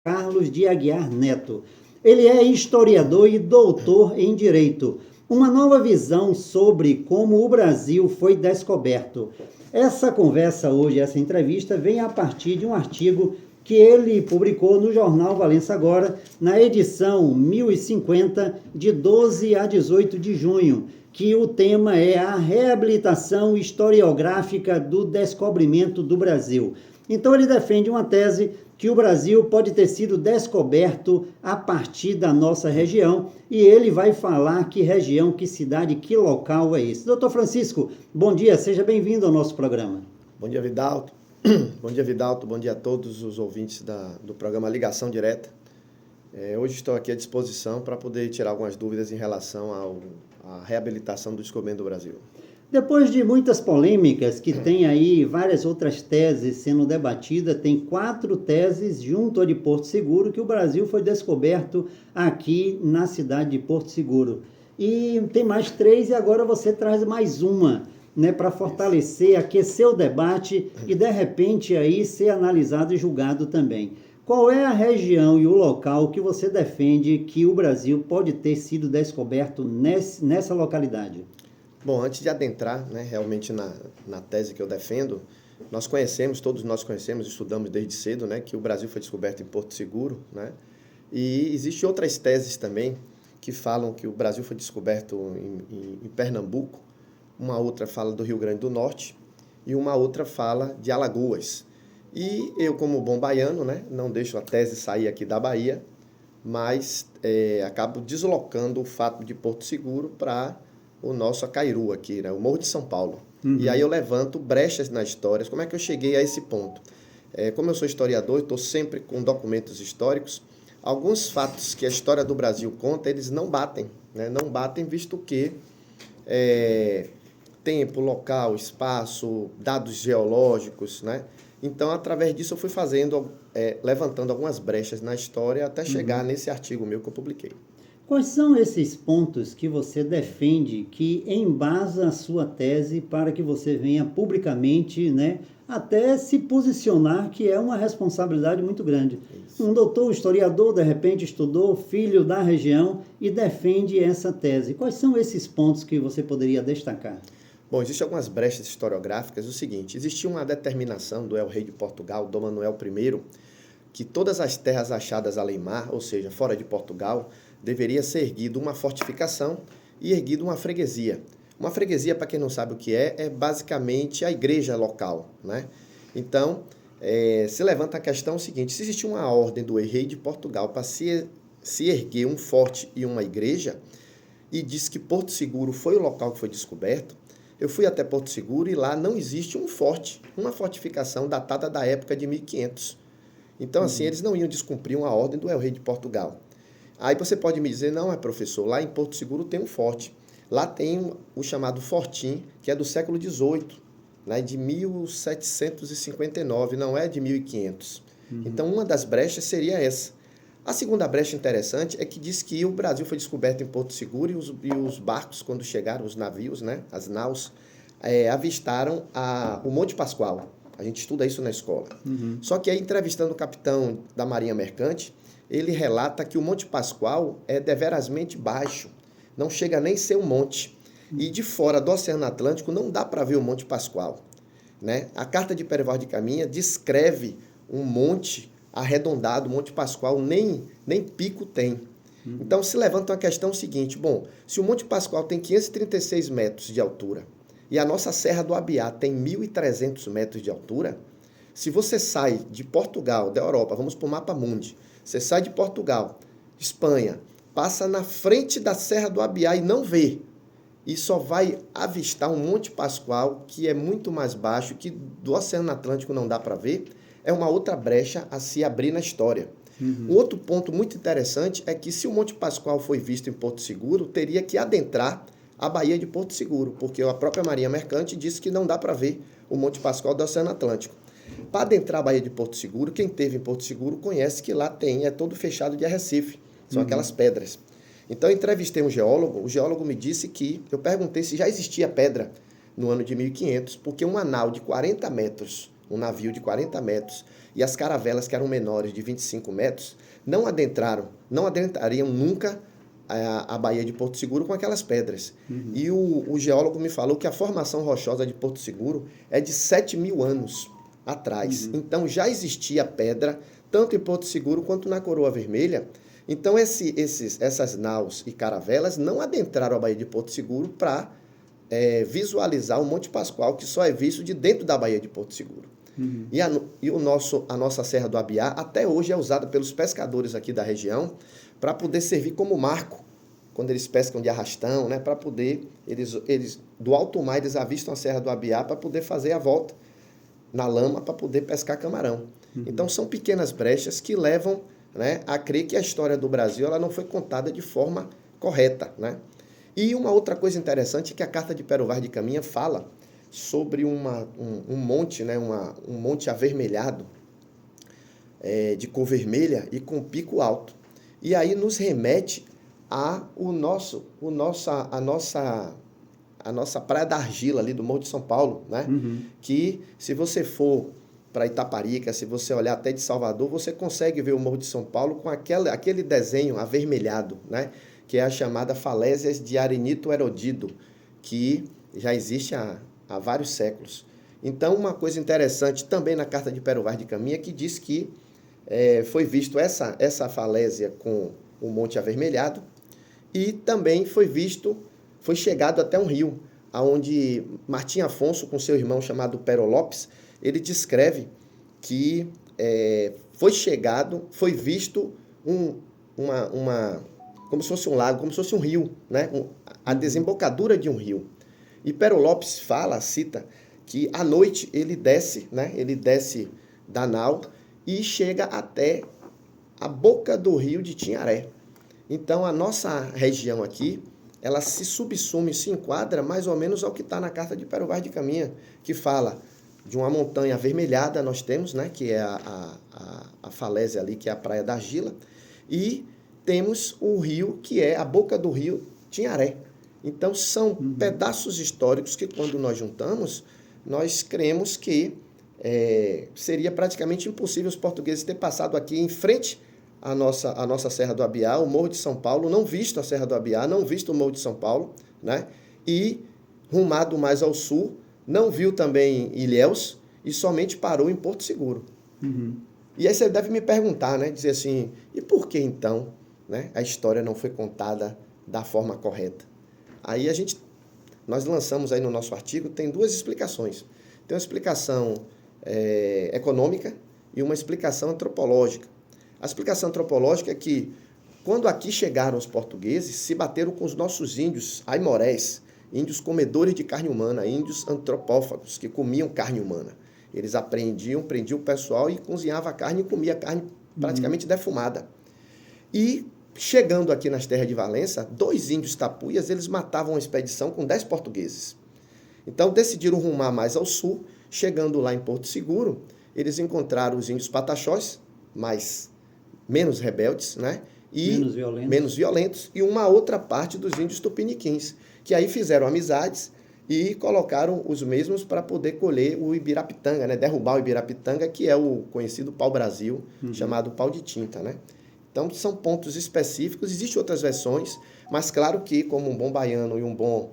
Carlos de Aguiar Neto. Ele é historiador e doutor em Direito. Uma nova visão sobre como o Brasil foi descoberto. Essa conversa hoje, essa entrevista, vem a partir de um artigo que ele publicou no jornal Valença Agora, na edição 1050, de 12 a 18 de junho, que o tema é a reabilitação historiográfica do descobrimento do Brasil. Então ele defende uma tese que o Brasil pode ter sido descoberto a partir da nossa região, e ele vai falar que região, que cidade, que local é esse. Doutor Francisco, bom dia, seja bem-vindo ao nosso programa. Bom dia, Vidalto. Bom dia, Vidalto. Bom dia a todos os ouvintes do programa Ligação Direta. Hoje estou aqui à disposição para poder tirar algumas dúvidas em relação à reabilitação do descobrimento do Brasil. Depois de muitas polêmicas, que tem aí várias outras teses sendo debatidas, tem 4 teses junto a de Porto Seguro, que o Brasil foi descoberto aqui na cidade de Porto Seguro. E tem mais 3 e agora você traz mais uma, né, para fortalecer, aquecer o debate e, de repente, aí ser analisado e julgado também. Qual é a região e o local que você defende que o Brasil pode ter sido descoberto nessa localidade? Bom, antes de adentrar, né, realmente na tese que eu defendo, todos nós conhecemos, estudamos desde cedo, né, que o Brasil foi descoberto em Porto Seguro, né, e existem outras teses também que falam que o Brasil foi descoberto em Pernambuco, uma outra fala do Rio Grande do Norte e uma outra fala de Alagoas. E eu, como bom baiano, né, não deixo a tese sair aqui da Bahia, mas acabo deslocando o fato de Porto Seguro para o nosso Acairu aqui, né? O Morro de São Paulo. Uhum. E aí eu levanto brechas na história. Como é que eu cheguei a esse ponto? Como eu sou historiador, estou sempre com documentos históricos. Alguns fatos que a história do Brasil conta, eles não batem, né? Não batem visto que tempo, local, espaço, dados geológicos, né? Então, através disso, eu fui levantando algumas brechas na história até chegar nesse artigo meu que eu publiquei. Quais são esses pontos que você defende que embasa a sua tese para que você venha publicamente, né, até se posicionar, que é uma responsabilidade muito grande? Isso. Um doutor, historiador, de repente estudou, filho da região e defende essa tese. Quais são esses pontos que você poderia destacar? Bom, existem algumas brechas historiográficas. O seguinte, existia uma determinação do El-Rei de Portugal, Dom Manuel I, que todas as terras achadas além-mar, ou seja, fora de Portugal, deveria ser erguida uma fortificação e erguida uma freguesia. Uma freguesia, para quem não sabe o que é basicamente a igreja local, né? Então, se levanta a questão seguinte, se existe uma ordem do rei de Portugal para se erguer um forte e uma igreja, e diz que Porto Seguro foi o local que foi descoberto, eu fui até Porto Seguro e lá não existe um forte, uma fortificação datada da época de 1500. Então, assim, eles não iam descumprir uma ordem do El-Rei de Portugal. Aí você pode me dizer, não, professor, lá em Porto Seguro tem um forte. Lá tem o chamado Fortim, que é do século XVIII, né, de 1759, não é de 1500. Então, uma das brechas seria essa. A segunda brecha interessante é que diz que o Brasil foi descoberto em Porto Seguro e os barcos, quando chegaram, os navios, né, as naus, avistaram o Monte Pascoal. A gente estuda isso na escola. Só que aí, entrevistando o capitão da Marinha Mercante, ele relata que o Monte Pascoal é deverasmente baixo, não chega nem a ser um monte. E de fora do Oceano Atlântico não dá para ver o Monte Pascoal, né? A carta de Perival de Caminha descreve um monte arredondado, o Monte Pascoal nem pico tem. Então se levanta uma questão seguinte, bom, se o Monte Pascoal tem 536 metros de altura e a nossa Serra do Abiá tem 1.300 metros de altura, se você sai de Portugal, da Europa, vamos para o mapa mundi, você sai de Portugal, Espanha, passa na frente da Serra do Abiá e não vê. E só vai avistar um Monte Pascoal que é muito mais baixo, que do Oceano Atlântico não dá para ver. É uma outra brecha a se abrir na história. Um outro ponto muito interessante é que se o Monte Pascoal foi visto em Porto Seguro, teria que adentrar a Baía de Porto Seguro, porque a própria Marinha Mercante disse que não dá para ver o Monte Pascoal do Oceano Atlântico. Para adentrar a Baía de Porto Seguro, quem esteve em Porto Seguro conhece que lá é todo fechado de arrecife, são aquelas pedras. Então eu entrevistei um geólogo, o geólogo me disse que, eu perguntei se já existia pedra no ano de 1500, porque uma nau de 40 metros um navio de 40 metros, e as caravelas, que eram menores, de 25 metros, não adentrariam nunca a Baía de Porto Seguro com aquelas pedras. E o geólogo me falou que a formação rochosa de Porto Seguro é de 7.000 anos atrás. Então já existia pedra, tanto em Porto Seguro quanto na Coroa Vermelha. Então essas naus e caravelas não adentraram a Baía de Porto Seguro para visualizar o Monte Pascoal, que só é visto de dentro da Baía de Porto Seguro. E a nossa Serra do Abiá até hoje é usada pelos pescadores aqui da região para poder servir como marco, quando eles pescam de arrastão, né, para poder, eles do alto mar, eles avistam a Serra do Abiá para poder fazer a volta na lama para poder pescar camarão. Então são pequenas brechas que levam, né, a crer que a história do Brasil ela não foi contada de forma correta, né? E uma outra coisa interessante é que a Carta de Pero Vaz de Caminha fala sobre um monte, né, um monte avermelhado, de cor vermelha e com pico alto. E aí nos remete a nossa Praia da Argila, ali do Morro de São Paulo, né? Que se você for para Itaparica, se você olhar até de Salvador, você consegue ver o Morro de São Paulo com aquele desenho avermelhado, né? Que é a chamada Falésias de Arenito Erodido, que já existe há vários séculos. Então, uma coisa interessante também na Carta de Pero Vaz de Caminha, que diz que foi visto essa falésia com o Monte Avermelhado, e também foi chegado até um rio, onde Martim Afonso, com seu irmão chamado Pero Lopes, ele descreve que foi visto como se fosse um lago, como se fosse um rio, né? A desembocadura de um rio. E Pero Lopes cita, que à noite ele desce, né? Ele desce da nau e chega até a boca do rio de Tinharé. Então, a nossa região aqui, ela se subsume, se enquadra mais ou menos ao que está na Carta de Pero Vaz de Caminha, que fala de uma montanha avermelhada, nós temos, né? Que é a falésia ali, que é a Praia da Argila, e temos o rio, que é a boca do rio Tinharé. Então, são pedaços históricos que, quando nós juntamos, nós cremos que seria praticamente impossível os portugueses ter passado aqui em frente à nossa Serra do Abiá, o Morro de São Paulo, não visto a Serra do Abiá, não visto o Morro de São Paulo, né? E rumado mais ao sul, não viu também Ilhéus e somente parou em Porto Seguro. E aí você deve me perguntar, né? Dizer assim, e por que então, né, a história não foi contada da forma correta? Aí nós lançamos aí no nosso artigo, tem duas explicações. Tem uma explicação econômica e uma explicação antropológica. A explicação antropológica é que, quando aqui chegaram os portugueses, se bateram com os nossos índios aimorés, índios comedores de carne humana, índios antropófagos, que comiam carne humana. Eles prendiam o pessoal e cozinhavam a carne e comia a carne praticamente defumada. E, chegando aqui nas terras de Valença, 2 índios tapuias, eles matavam uma expedição com 10 portugueses. Então, decidiram rumar mais ao sul. Chegando lá em Porto Seguro, eles encontraram os índios pataxós, mas menos rebeldes, né? E menos violentos, e uma outra parte dos índios tupiniquins, que aí fizeram amizades e colocaram os mesmos para poder colher o Ibirapitanga, né? Derrubar o Ibirapitanga, que é o conhecido pau-brasil, chamado pau de tinta, né? Então, são pontos específicos, existem outras versões, mas claro que, como um bom baiano e um bom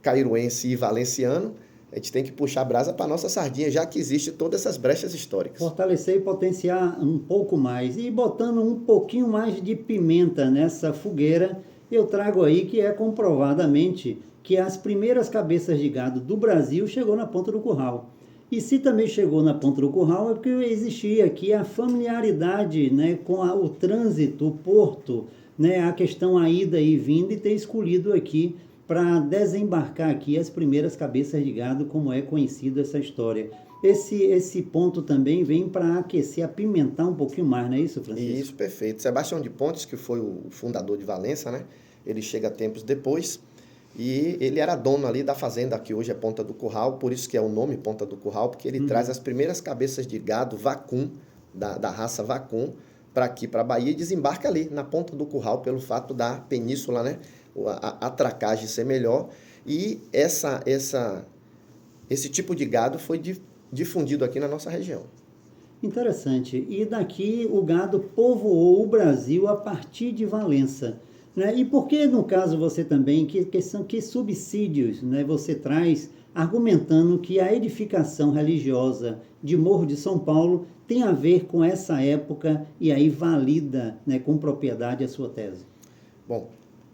cairuense e valenciano, a gente tem que puxar a brasa para a nossa sardinha, já que existe todas essas brechas históricas. Fortalecer e potenciar um pouco mais. E botando um pouquinho mais de pimenta nessa fogueira, eu trago aí que é comprovadamente que as primeiras cabeças de gado do Brasil chegou na Ponta do Curral. E se também chegou na Ponta do Curral é porque existia aqui a familiaridade, né, com o trânsito, o porto, né, a questão a ida e vinda, e ter escolhido aqui para desembarcar aqui as primeiras cabeças de gado, como é conhecido essa história. Esse ponto também vem para aquecer, apimentar um pouquinho mais, não é isso, Francisco? Isso, perfeito. Sebastião de Pontes, que foi o fundador de Valença, né? Ele chega tempos depois e ele era dono ali da fazenda, que hoje é Ponta do Curral, por isso que é o nome Ponta do Curral, porque ele traz as primeiras cabeças de gado vacum, da raça vacum, para aqui, para a Bahia, e desembarca ali na Ponta do Curral, pelo fato da península, né? A atracagem ser melhor, e esse tipo de gado foi difundido aqui na nossa região. Interessante. E daqui o gado povoou o Brasil a partir de Valença, né? E por que, no caso, você também, que subsídios, né, você traz argumentando que a edificação religiosa de Morro de São Paulo tem a ver com essa época e aí valida, né, com propriedade a sua tese? Bom,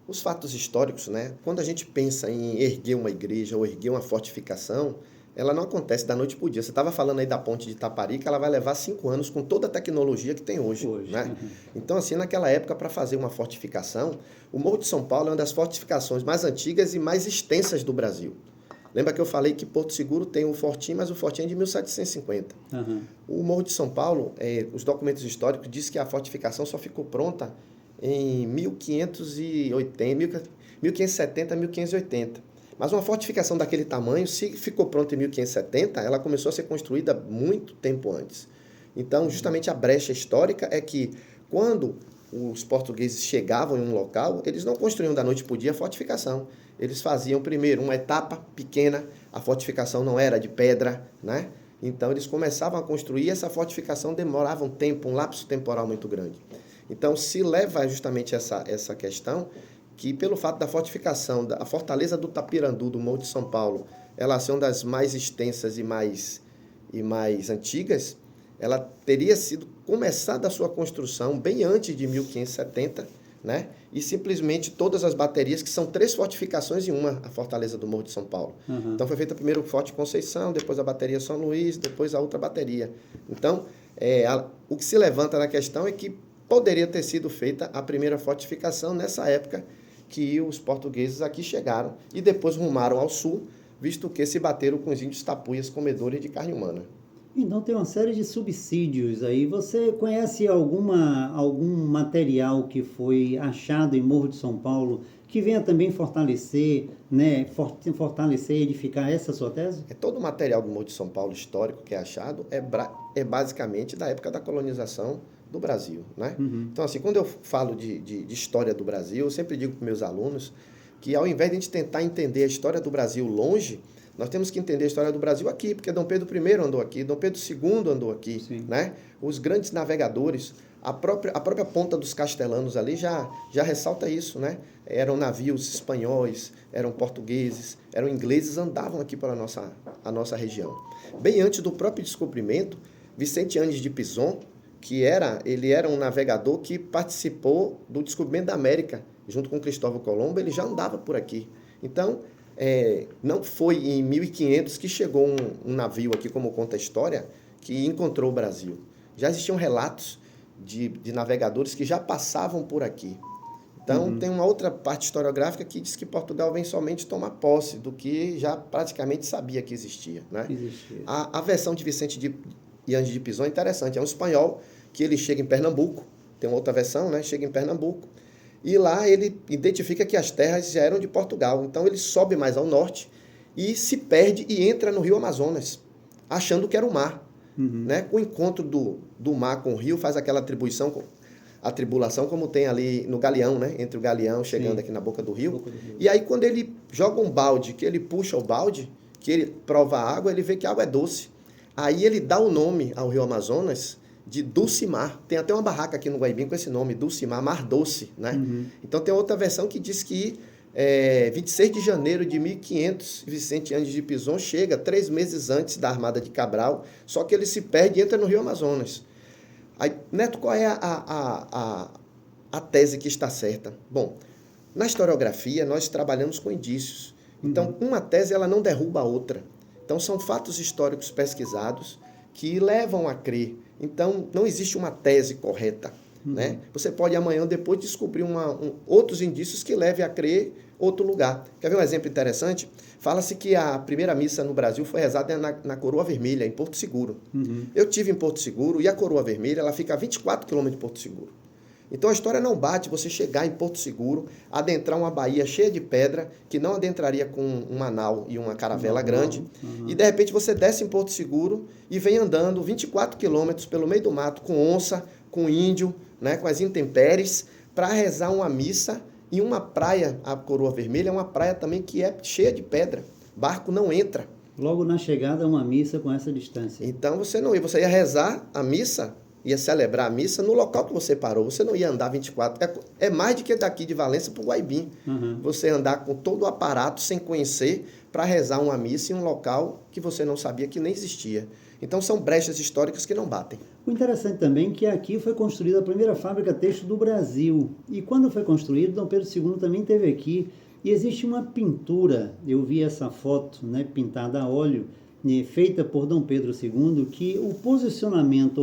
os fatos históricos, né? Quando a gente pensa em erguer uma igreja ou erguer uma fortificação, ela não acontece da noite para o dia. Você estava falando aí da ponte de Itaparica, ela vai levar 5 anos com toda a tecnologia que tem hoje. Né? Uhum. Então, assim, naquela época, para fazer uma fortificação, o Morro de São Paulo é uma das fortificações mais antigas e mais extensas do Brasil. Lembra que eu falei que Porto Seguro tem um fortinho, mas o fortinho é de 1750. Uhum. O Morro de São Paulo, os documentos históricos dizem que a fortificação só ficou pronta em 1570, 1580. Mas uma fortificação daquele tamanho, se ficou pronta em 1570, ela começou a ser construída muito tempo antes. Então, justamente a brecha histórica é que, quando os portugueses chegavam em um local, eles não construíam da noite para o dia a fortificação. Eles faziam primeiro uma etapa pequena, a fortificação não era de pedra, né? Então, eles começavam a construir e essa fortificação demorava um tempo, um lapso temporal muito grande. Então, se leva justamente essa questão que, pelo fato da fortificação, a fortaleza do Tapirandu, do Morro de São Paulo, ela ser uma das mais extensas e mais antigas, ela teria sido começada a sua construção bem antes de 1570, né? E simplesmente todas as baterias, que são 3 fortificações em uma, a fortaleza do Morro de São Paulo. Uhum. Então foi feita primeiro o Forte Conceição, depois a bateria São Luís, depois a outra bateria. Então, o que se levanta na questão é que poderia ter sido feita a primeira fortificação nessa época que os portugueses aqui chegaram e depois rumaram ao sul, visto que se bateram com os índios tapuias comedores de carne humana. Então tem uma série de subsídios aí. Você conhece algum material que foi achado em Morro de São Paulo que venha também fortalecer, né, fortalecer e edificar essa sua tese? Todo o material do Morro de São Paulo histórico que é achado é basicamente da época da colonização do Brasil, né? Uhum. Então, assim, quando eu falo de história do Brasil, eu sempre digo para meus alunos que, ao invés de a gente tentar entender a história do Brasil longe, nós temos que entender a história do Brasil aqui, porque Dom Pedro I andou aqui, Dom Pedro II andou aqui, né? Os grandes navegadores, a própria Ponta dos Castellanos ali já ressalta isso, né? Eram navios espanhóis, eram portugueses, eram ingleses, andavam aqui pela a nossa região. Bem antes do próprio descobrimento, Vicente Anes de Pizon, ele era um navegador que participou do descobrimento da América, junto com Cristóvão Colombo, ele já andava por aqui. Então, não foi em 1500 que chegou um navio aqui, como conta a história, que encontrou o Brasil. Já existiam relatos de navegadores que já passavam por aqui. Então, tem uma outra parte historiográfica que diz que Portugal vem somente tomar posse do que já praticamente sabia que existia, né? A versão de Vicente Anes de Pizon é interessante. É um espanhol que ele chega em Pernambuco, tem uma outra versão, né? Chega em Pernambuco, e lá ele identifica que as terras já eram de Portugal. Então ele sobe mais ao norte e se perde e entra no rio Amazonas, achando que era o mar. Né? O encontro do mar com o rio faz aquela tribulação como tem ali no Galeão, né? Entre o Galeão chegando aqui na boca do rio. E aí quando ele joga um balde, que ele puxa o balde, que ele prova a água, ele vê que a água é doce. Aí ele dá o nome ao rio Amazonas de Dulcimar. Tem até uma barraca aqui no Guaibim com esse nome, Dulcimar, Mar Doce, né? Então tem outra versão que diz que 26 de janeiro de 1500, Vicente Anes de Pizon chega 3 meses antes da Armada de Cabral, só que ele se perde e entra no rio Amazonas. Aí, Neto, qual é a tese que está certa? Bom, na historiografia nós trabalhamos com indícios. Então, uma tese ela não derruba a outra. Então, são fatos históricos pesquisados que levam a crer. Então, não existe uma tese correta. Né? Você pode amanhã ou depois descobrir outros indícios que levem a crer outro lugar. Quer ver um exemplo interessante? Fala-se que a primeira missa no Brasil foi rezada na Coroa Vermelha, em Porto Seguro. Eu tive em Porto Seguro e a Coroa Vermelha ela fica a 24 quilômetros de Porto Seguro. Então a história não bate você chegar em Porto Seguro, adentrar uma baía cheia de pedra, que não adentraria com uma nau e uma caravela grande, e de repente você desce em Porto Seguro e vem andando 24 quilômetros pelo meio do mato, com onça, com índio, né, com as intempéries, para rezar uma missa em uma praia. A Coroa Vermelha é uma praia também que é cheia de pedra. Barco não entra. Logo na chegada, uma missa com essa distância. Então você não ia, você ia rezar a missa, ia celebrar a missa no local que você parou. Você não ia andar 24. É mais do que daqui de Valença para o Guaibim. Uhum. Você andar com todo o aparato sem conhecer para rezar uma missa em um local que você não sabia que nem existia. Então são brechas históricas que não batem. O interessante também é que aqui foi construída a primeira fábrica têxtil do Brasil. E quando foi construído, Dom Pedro II também esteve aqui. E existe uma pintura, eu vi essa foto, né, pintada a óleo, feita por Dom Pedro II, que o posicionamento